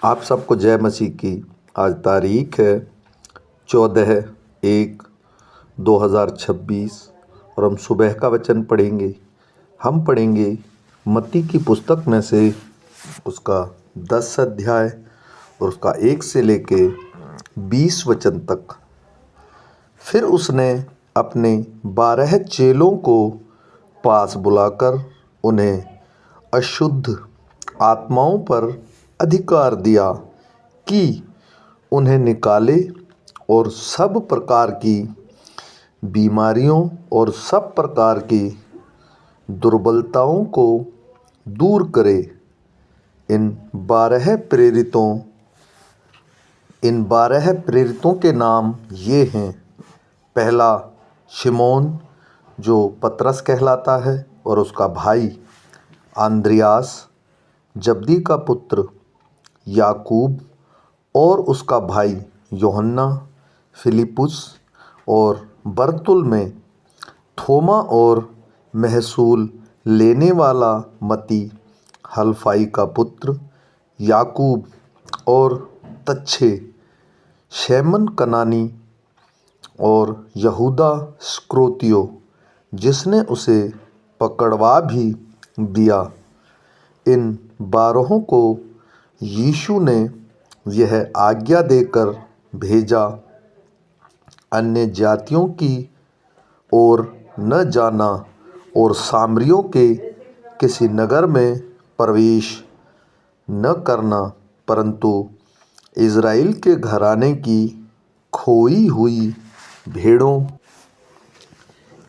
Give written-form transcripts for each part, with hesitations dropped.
आप सबको जय मसीह की। आज तारीख है 14/1/2026 और हम सुबह का वचन पढ़ेंगे। हम पढ़ेंगे मत्ती की पुस्तक में से उसका 10 अध्याय और उसका 1 से लेके 20 वचन तक। फिर उसने अपने 12 चेलों को पास बुलाकर उन्हें अशुद्ध आत्माओं पर अधिकार दिया कि उन्हें निकाले और सब प्रकार की बीमारियों और सब प्रकार की दुर्बलताओं को दूर करे। इन 12 प्रेरितों के नाम ये हैं। पहला शिमोन जो पतरस कहलाता है और उसका भाई आंद्रियास, जब्दी का पुत्र याकूब और उसका भाई यूहन्ना, फिलिपुस और बरतुल्मै, थोमा और महसूल लेने वाला मत्ती, हलफाई का पुत्र याकूब और तच्छे, शैमन कनानी और यहूदा स्क्रोतियो जिसने उसे पकड़वा भी दिया। इन 12 को यीशु ने यह आज्ञा देकर भेजा, अन्य जातियों की ओर न जाना और सामरियों के किसी नगर में प्रवेश न करना, परंतु इज़राइल के घराने की खोई हुई भेड़ों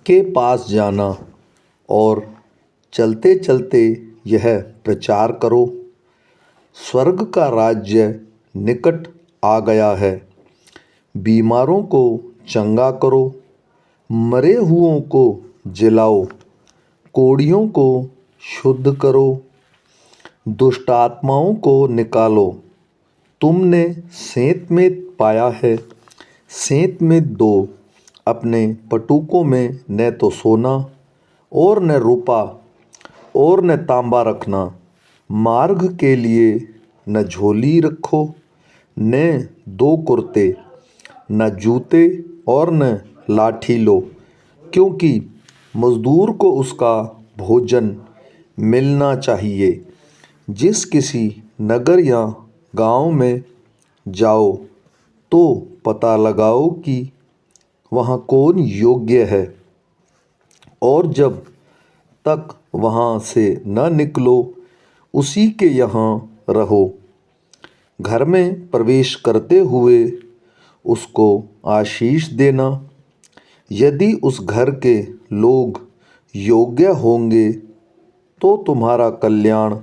के पास जाना और चलते चलते यह प्रचार करो, स्वर्ग का राज्य निकट आ गया है। बीमारों को चंगा करो, मरे हुओं को जिलाओ, कोढ़ियों को शुद्ध करो, दुष्ट आत्माओं को निकालो। तुमने सेंत में पाया है, सेंत में दो। अपने पटुकों में न तो सोना और न रूपा और न तांबा रखना। मार्ग के लिए न झोली रखो, न 2 कुर्ते, न जूते और न लाठी लो, क्योंकि मजदूर को उसका भोजन मिलना चाहिए। जिस किसी नगर या गांव में जाओ तो पता लगाओ कि वहाँ कौन योग्य है, और जब तक वहाँ से न निकलो उसी के यहाँ रहो। घर में प्रवेश करते हुए उसको आशीष देना। यदि उस घर के लोग योग्य होंगे तो तुम्हारा कल्याण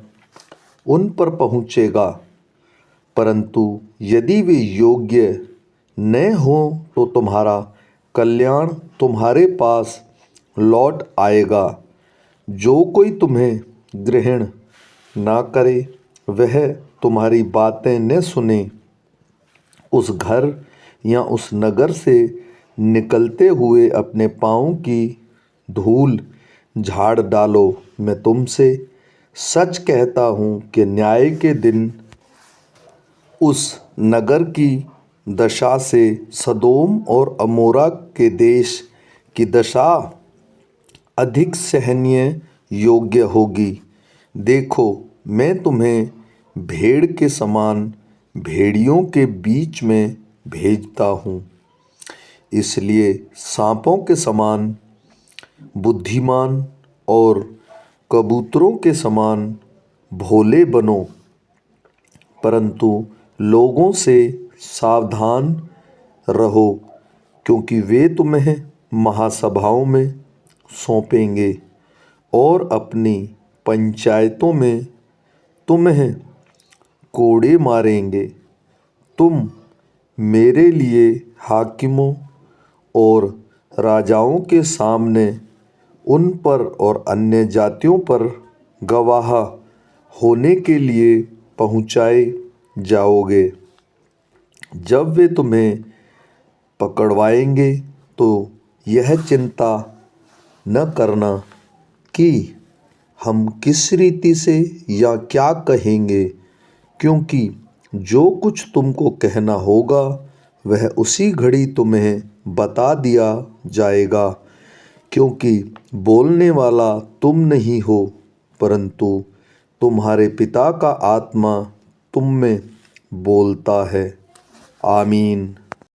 उन पर पहुँचेगा, परंतु यदि वे योग्य न हो तो तुम्हारा कल्याण तुम्हारे पास लौट आएगा। जो कोई तुम्हें ग्रहण ना करे, वह तुम्हारी बातें न सुने, उस घर या उस नगर से निकलते हुए अपने पाँव की धूल झाड़ डालो। मैं तुमसे सच कहता हूँ कि न्याय के दिन उस नगर की दशा से सदोम और अमोरा के देश की दशा अधिक सहनीय योग्य होगी। देखो, मैं तुम्हें भेड़ के समान भेड़ियों के बीच में भेजता हूँ। इसलिए सांपों के समान बुद्धिमान और कबूतरों के समान भोले बनो, परंतु लोगों से सावधान रहो, क्योंकि वे तुम्हें महासभाओं में सौंपेंगे और अपनी पंचायतों में तुम्हें कोड़े मारेंगे। तुम मेरे लिए हाकिमों और राजाओं के सामने उन पर और अन्य जातियों पर गवाह होने के लिए पहुँचाए जाओगे। जब वे तुम्हें पकड़वाएंगे तो यह चिंता न करना कि हम किस रीति से या क्या कहेंगे, क्योंकि जो कुछ तुमको कहना होगा वह उसी घड़ी तुम्हें बता दिया जाएगा, क्योंकि बोलने वाला तुम नहीं हो परंतु तुम्हारे पिता का आत्मा तुम में बोलता है। आमीन।